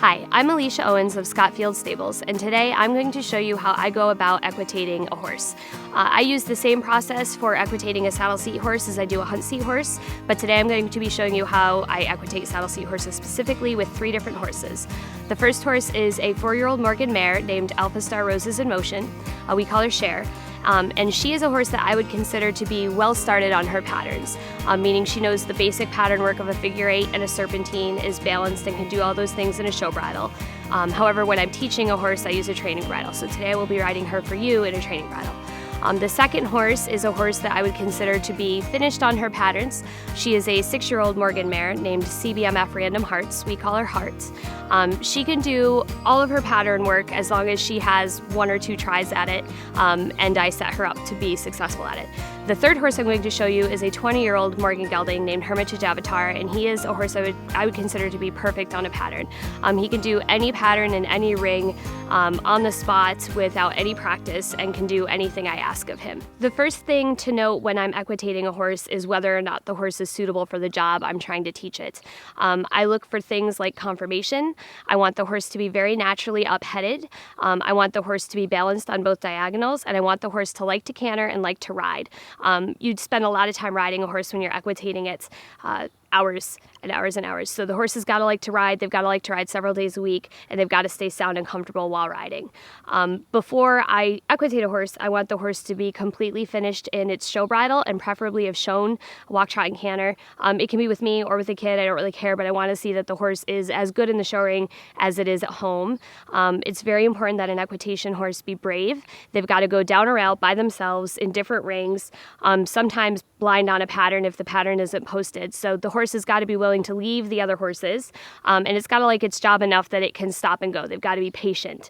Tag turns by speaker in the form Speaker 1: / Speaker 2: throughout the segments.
Speaker 1: Hi, I'm Alicia Owens of Scottfield Stables, and today I'm going to show you how I go about equitating a horse. I use the same process for equitating a saddle seat horse as I do a hunt seat horse, but today I'm going to be showing you how I equitate saddle seat horses specifically with 3 different horses. The first horse is a 4-year-old Morgan mare named Alphastar Roses In Motion. We call her Cher. And she is a horse that I would consider to be well started on her patterns, meaning she knows the basic pattern work of a figure 8 and a serpentine, is balanced and can do all those things in a show bridle. However, when I'm teaching a horse, I use a training bridle. So today I will be riding her for you in a training bridle. The second horse is a horse that I would consider to be finished on her patterns. She is a 6-year-old Morgan mare named CBMF Random Hearts. We call her Halt. She can do all of her pattern work as long as she has 1 or 2 tries at it, and I set her up to be successful at it. The third horse I'm going to show you is a 20-year-old Morgan gelding named Hermitage Avatar, and he is a horse I would consider to be perfect on a pattern. He can do any pattern in any ring on the spot without any practice and can do anything I ask of him. The first thing to note when I'm equitating a horse is whether or not the horse is suitable for the job I'm trying to teach it. I look for things like conformation. I want the horse to be very naturally up-headed. I want the horse to be balanced on both diagonals, and I want the horse to like to canter and like to ride. You'd spend a lot of time riding a horse when you're equitating it, hours and hours and hours. So the horse has got to like to ride, they've got to like to ride several days a week, and they've got to stay sound and comfortable while riding. Before I equitate a horse, I want the horse to be completely finished in its show bridle and preferably have shown walk, trot, and canter. It can be with me or with a kid, I don't really care, but I want to see that the horse is as good in the show ring as it is at home. It's very important that an equitation horse be brave. They've got to go down or out by themselves in different rings, sometimes blind on a pattern if the pattern isn't posted. So the horse has got to be willing to leave the other horses, and it's got to like its job enough that it can stop and go. They've got to be patient.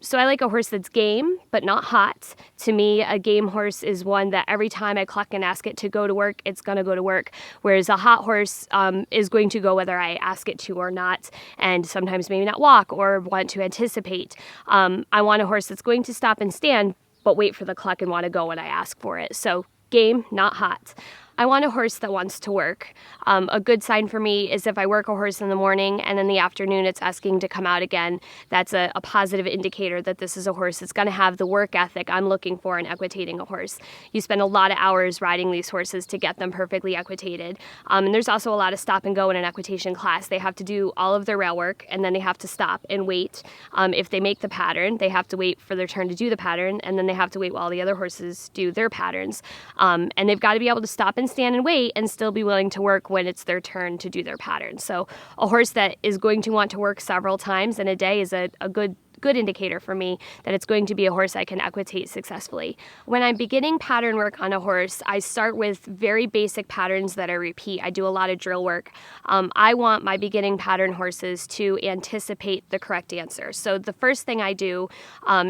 Speaker 1: So I like a horse that's game, but not hot. To me, a game horse is one that every time I cluck and ask it to go to work, it's going to go to work, whereas a hot horse is going to go whether I ask it to or not, and sometimes maybe not walk or want to anticipate. I want a horse that's going to stop and stand, but wait for the cluck and want to go when I ask for it. So game, not hot. I want a horse that wants to work. A good sign for me is if I work a horse in the morning and in the afternoon it's asking to come out again. That's a positive indicator that this is a horse that's going to have the work ethic I'm looking for in equitating a horse. You spend a lot of hours riding these horses to get them perfectly equitated. And there's also a lot of stop and go in an equitation class. They have to do all of their rail work and then they have to stop and wait. If they make the pattern, they have to wait for their turn to do the pattern, and then they have to wait while the other horses do their patterns. And they've got to be able to stop and stand and wait and still be willing to work when it's their turn to do their pattern. So a horse that is going to want to work several times in a day is a good indicator for me that it's going to be a horse I can equitate successfully. When I'm beginning pattern work on a horse, I start with very basic patterns that I repeat. I do a lot of drill work. I want my beginning pattern horses to anticipate the correct answer. So the first thing I do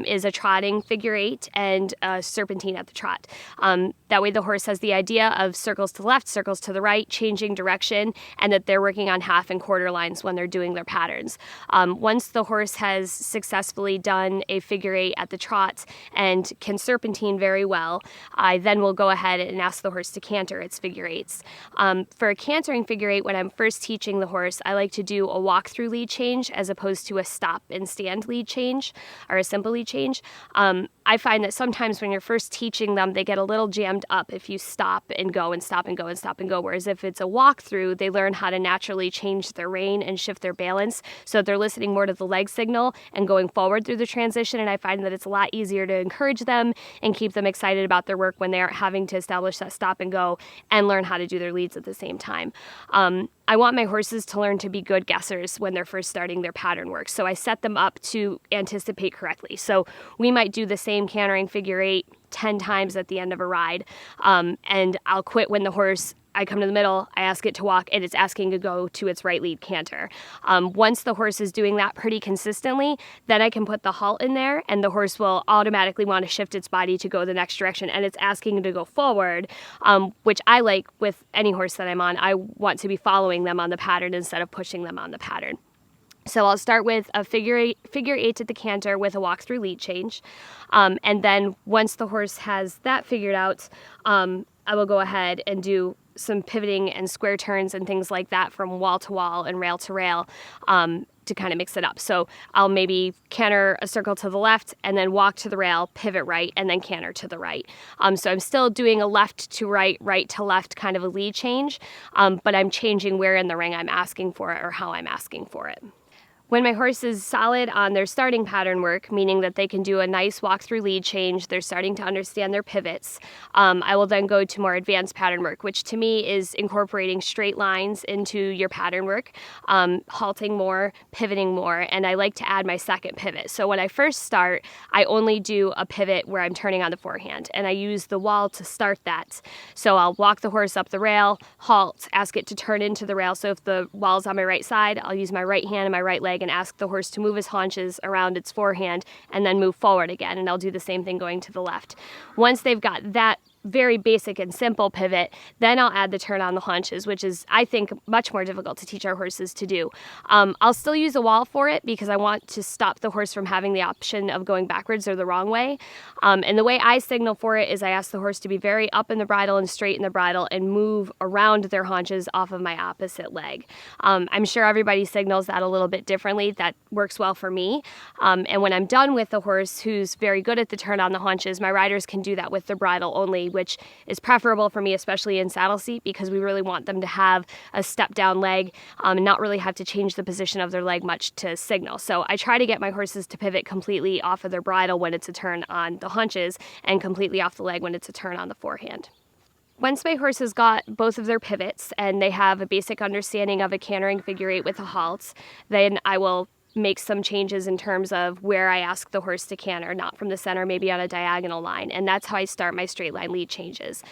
Speaker 1: is a trotting figure 8 and a serpentine at the trot. That way the horse has the idea of circles to the left, circles to the right, changing direction, and that they're working on half and quarter lines when they're doing their patterns. Once the horse has successfully done a figure 8 at the trot and can serpentine very well, I then will go ahead and ask the horse to canter its figure 8s. For a cantering figure 8, when I'm first teaching the horse, I like to do a walk-through lead change as opposed to a stop and stand lead change or a simple lead change. I find that sometimes when you're first teaching them, they get a little jammed up if you stop and go and stop and go and stop and go, whereas if it's a walk-through, they learn how to naturally change their rein and shift their balance so that they're listening more to the leg signal and going forward through the transition, and I find that it's a lot easier to encourage them and keep them excited about their work when they aren't having to establish that stop and go and learn how to do their leads at the same time. I want my horses to learn to be good guessers when they're first starting their pattern work, so I set them up to anticipate correctly. So we might do the same cantering figure 8 10 times at the end of a ride, and I'll quit when the horse, I come to the middle, I ask it to walk, and it's asking to go to its right lead canter. Once the horse is doing that pretty consistently, then I can put the halt in there, and the horse will automatically want to shift its body to go the next direction, and it's asking to go forward, which I like with any horse that I'm on. I want to be following them on the pattern instead of pushing them on the pattern. So I'll start with a figure 8 at the canter with a walk-through lead change. And then once the horse has that figured out, I will go ahead and do some pivoting and square turns and things like that from wall to wall and rail to rail. to kind of mix it up. So I'll maybe canter a circle to the left and then walk to the rail, pivot right, and then canter to the right. So I'm still doing a left to right, right to left kind of a lead change, but I'm changing where in the ring I'm asking for it or how I'm asking for it. When my horse is solid on their starting pattern work, meaning that they can do a nice walk-through lead change, they're starting to understand their pivots, I will then go to more advanced pattern work, which to me is incorporating straight lines into your pattern work, halting more, pivoting more, and I like to add my second pivot. So when I first start, I only do a pivot where I'm turning on the forehand, and I use the wall to start that. So I'll walk the horse up the rail, halt, ask it to turn into the rail. So if the wall's on my right side, I'll use my right hand and my right leg and ask the horse to move his haunches around its forehand and then move forward again. And I'll do the same thing going to the left. Once they've got that very basic and simple pivot, then I'll add the turn on the haunches, which is, I think, much more difficult to teach our horses to do. I'll still use a wall for it because I want to stop the horse from having the option of going backwards or the wrong way. And the way I signal for it is I ask the horse to be very up in the bridle and straight in the bridle and move around their haunches off of my opposite leg. I'm sure everybody signals that a little bit differently. That works well for me. And when I'm done with the horse who's very good at the turn on the haunches, my riders can do that with the bridle only, which is preferable for me, especially in saddle seat, because we really want them to have a step down leg and not really have to change the position of their leg much to signal. So I try to get my horses to pivot completely off of their bridle when it's a turn on the haunches and completely off the leg when it's a turn on the forehand. Once my horse has got both of their pivots and they have a basic understanding of a cantering figure eight with a halt, then I will make some changes in terms of where I ask the horse to canter, not from the center, maybe on a diagonal line. And that's how I start my straight line lead changes.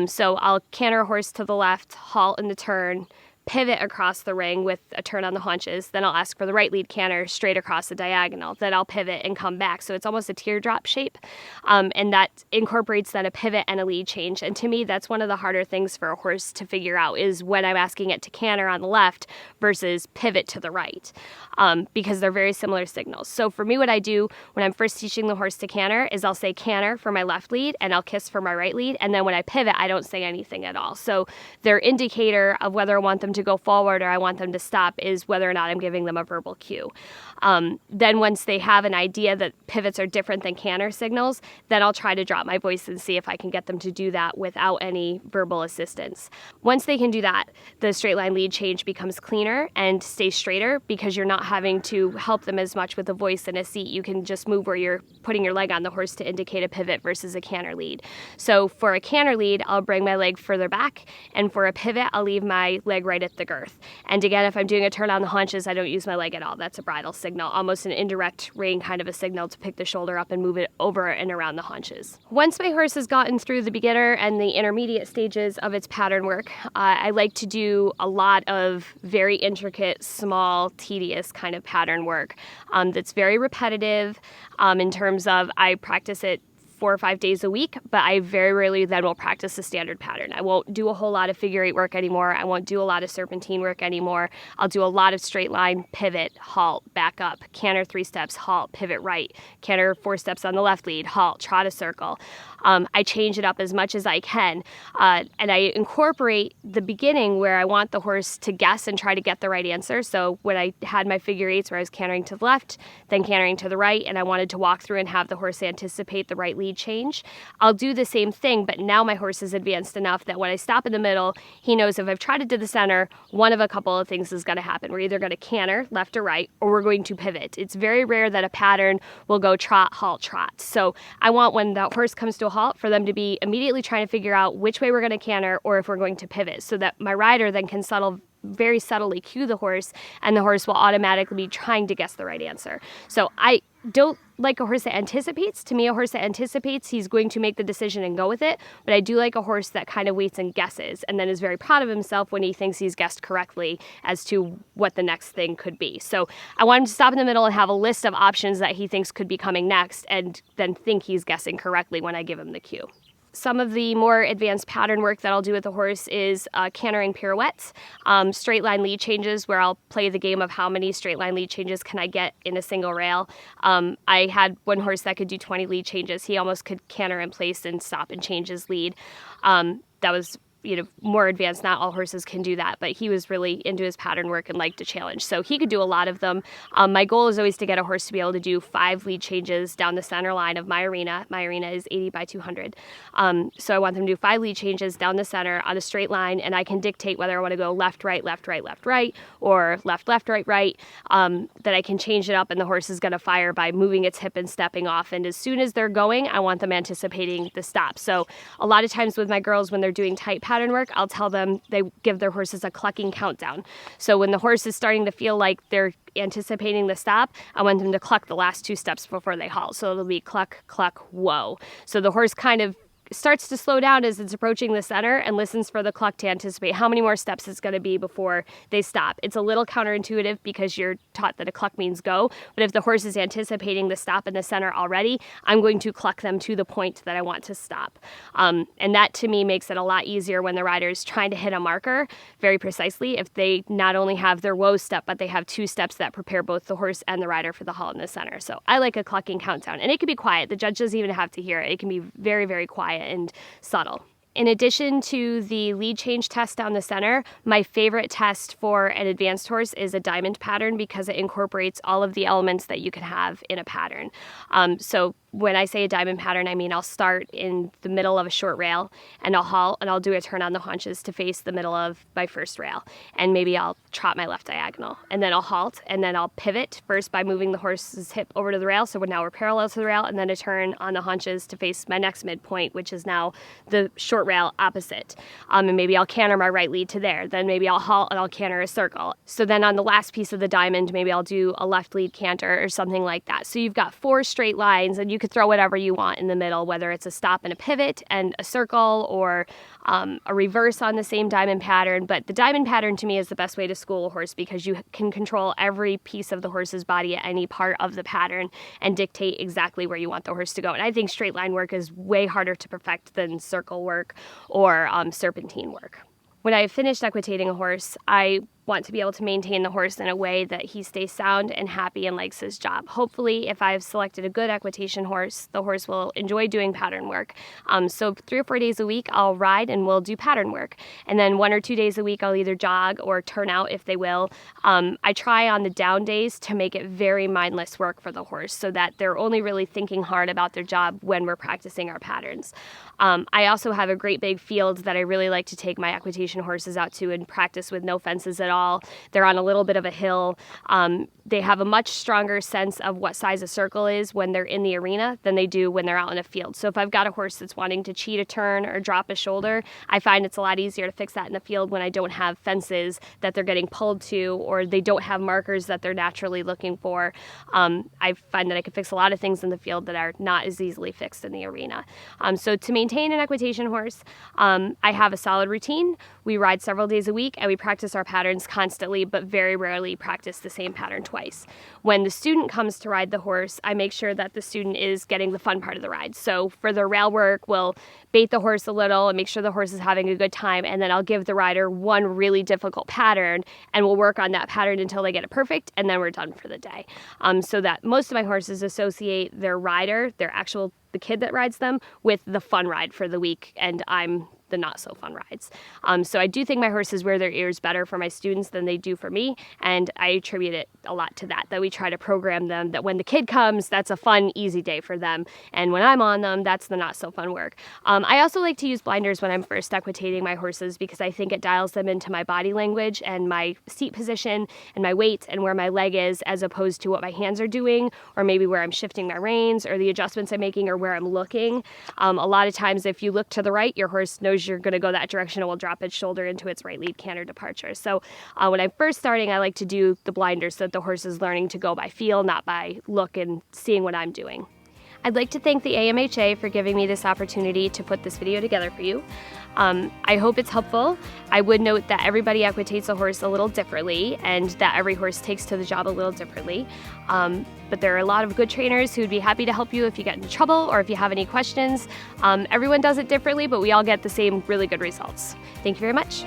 Speaker 1: So I'll canter a horse to the left, halt in the turn, pivot across the ring with a turn on the haunches. Then I'll ask for the right lead canter straight across the diagonal. Then I'll pivot and come back. So it's almost a teardrop shape. And that incorporates then a pivot and a lead change. And to me, that's one of the harder things for a horse to figure out is when I'm asking it to canter on the left versus pivot to the right, because they're very similar signals. So for me, what I do when I'm first teaching the horse to canter is I'll say canter for my left lead and I'll kiss for my right lead. And then when I pivot, I don't say anything at all. So their indicator of whether I want them to go forward or I want them to stop is whether or not I'm giving them a verbal cue. Then once they have an idea that pivots are different than canter signals, then I'll try to drop my voice and see if I can get them to do that without any verbal assistance. Once they can do that, the straight line lead change becomes cleaner and stays straighter because you're not having to help them as much with a voice in a seat. You can just move where you're putting your leg on the horse to indicate a pivot versus a canter lead. So for a canter lead, I'll bring my leg further back, and for a pivot, I'll leave my leg right at the girth. And again, if I'm doing a turn on the haunches, I don't use my leg at all. That's a bridle signal, almost an indirect rein kind of a signal to pick the shoulder up and move it over and around the haunches. Once my horse has gotten through the beginner and the intermediate stages of its pattern work, I like to do a lot of very intricate, small, tedious kind of pattern work that's very repetitive in terms of I practice it 4 or 5 days a week, but I very rarely then will practice a standard pattern. I won't do a whole lot of figure eight work anymore. I won't do a lot of serpentine work anymore. I'll do a lot of straight line, pivot, halt, back up, canter 3 steps, halt, pivot right, canter 4 steps on the left lead, halt, trot a circle. I change it up as much as I can, and I incorporate the beginning where I want the horse to guess and try to get the right answer. So when I had my figure eights where I was cantering to the left, then cantering to the right, and I wanted to walk through and have the horse anticipate the right lead change, I'll do the same thing, but now my horse is advanced enough that when I stop in the middle, he knows if I've trotted to the center, one of a couple of things is going to happen. We're either going to canter left or right, or we're going to pivot. It's very rare that a pattern will go trot, halt, trot. So I want when that horse comes to a halt for them to be immediately trying to figure out which way we're going to canter or if we're going to pivot, so that my rider then can very subtly cue the horse, and the horse will automatically be trying to guess the right answer. So I don't like a horse that anticipates. To me, a horse that anticipates, he's going to make the decision and go with it. But I do like a horse that kind of waits and guesses and then is very proud of himself when he thinks he's guessed correctly as to what the next thing could be. So I want him to stop in the middle and have a list of options that he thinks could be coming next, and then think he's guessing correctly when I give him the cue. Some of the more advanced pattern work that I'll do with the horse is cantering pirouettes, straight line lead changes where I'll play the game of how many straight line lead changes can I get in a single rail. I had one horse that could do 20 lead changes. He almost could canter in place and stop and change his lead. That was more advanced. Not all horses can do that, but he was really into his pattern work and liked a challenge. So he could do a lot of them. My goal is always to get a horse to be able to do 5 lead changes down the center line of my arena. My arena is 80 by 200. So I want them to do 5 lead changes down the center on a straight line, and I can dictate whether I want to go left, right, left, right, left, right, or left, left, right, right. That I can change it up, and the horse is going to fire by moving its hip and stepping off. And as soon as they're going, I want them anticipating the stop. So a lot of times with my girls, when they're doing tight pattern work, I'll tell them they give their horses a clucking countdown. So when the horse is starting to feel like they're anticipating the stop, I want them to cluck the last 2 steps before they halt. So it'll be cluck, cluck, whoa. So the horse kind of starts to slow down as it's approaching the center and listens for the cluck to anticipate how many more steps it's going to be before they stop. It's a little counterintuitive because you're taught that a cluck means go, but if the horse is anticipating the stop in the center already, I'm going to cluck them to the point that I want to stop. And that to me makes it a lot easier when the rider is trying to hit a marker very precisely if they not only have their whoa step, but they have 2 steps that prepare both the horse and the rider for the halt in the center. So I like a clucking countdown, and it can be quiet. The judge doesn't even have to hear it. It can be very, very quiet and subtle. In addition to the lead change test down the center, my favorite test for an advanced horse is a diamond pattern because it incorporates all of the elements that you can have in a pattern. So when I say a diamond pattern, I mean I'll start in the middle of a short rail and I'll halt and I'll do a turn on the haunches to face the middle of my first rail. And maybe I'll trot my left diagonal and then I'll halt and then I'll pivot first by moving the horse's hip over to the rail. So now we're parallel to the rail, and then a turn on the haunches to face my next midpoint, which is now the short rail opposite. And maybe I'll canter my right lead to there. Then maybe I'll halt and I'll canter a circle. So then on the last piece of the diamond, maybe I'll do a left lead canter or something like that. So you've got 4 straight lines, and you could throw whatever you want in the middle, whether it's a stop and a pivot and a circle or a reverse on the same diamond pattern. But the diamond pattern to me is the best way to school a horse because you can control every piece of the horse's body at any part of the pattern and dictate exactly where you want the horse to go. And I think straight line work is way harder to perfect than circle work or serpentine work. When I have finished equitating a horse, I want to be able to maintain the horse in a way that he stays sound and happy and likes his job. Hopefully, if I've selected a good equitation horse, the horse will enjoy doing pattern work. So 3 or 4 days a week, I'll ride and we'll do pattern work. And then 1 or 2 days a week, I'll either jog or turn out if they will. I try on the down days to make it very mindless work for the horse so that they're only really thinking hard about their job when we're practicing our patterns. I also have a great big field that I really like to take my equitation horses out to and practice with no fences at all. They're on a little bit of a hill. They have a much stronger sense of what size a circle is when they're in the arena than they do when they're out in a field. So if I've got a horse that's wanting to cheat a turn or drop a shoulder, I find it's a lot easier to fix that in the field when I don't have fences that they're getting pulled to or they don't have markers that they're naturally looking for. I find that I can fix a lot of things in the field that are not as easily fixed in the arena. So to maintain an equitation horse, I have a solid routine. We ride several days a week and we practice our patterns constantly, but very rarely practice the same pattern twice. When the student comes to ride the horse, I make sure that the student is getting the fun part of the ride. So for the rail work, we'll bait the horse a little and make sure the horse is having a good time, and then I'll give the rider one really difficult pattern and we'll work on that pattern until they get it perfect, and then we're done for the day. So that most of my horses associate their rider, the kid that rides them, with the fun ride for the week, and I'm the not so fun rides. So I do think my horses wear their ears better for my students than they do for me, and I attribute it a lot to that we try to program them that when the kid comes, that's a fun, easy day for them, and when I'm on them, that's the not so fun work. I also like to use blinders when I'm first equitating my horses because I think it dials them into my body language and my seat position and my weight and where my leg is, as opposed to what my hands are doing or maybe where I'm shifting my reins or the adjustments I'm making or where I'm looking. A lot of times if you look to the right, your horse knows you're going to go that direction and will drop its shoulder into its right lead canter departure. So when I'm first starting, I like to do the blinders so that the horse is learning to go by feel, not by look and seeing what I'm doing. I'd like to thank the AMHA for giving me this opportunity to put this video together for you. I hope it's helpful. I would note that everybody equitates a horse a little differently and that every horse takes to the job a little differently. But there are a lot of good trainers who would be happy to help you if you get into trouble or if you have any questions. Everyone does it differently, but we all get the same really good results. Thank you very much.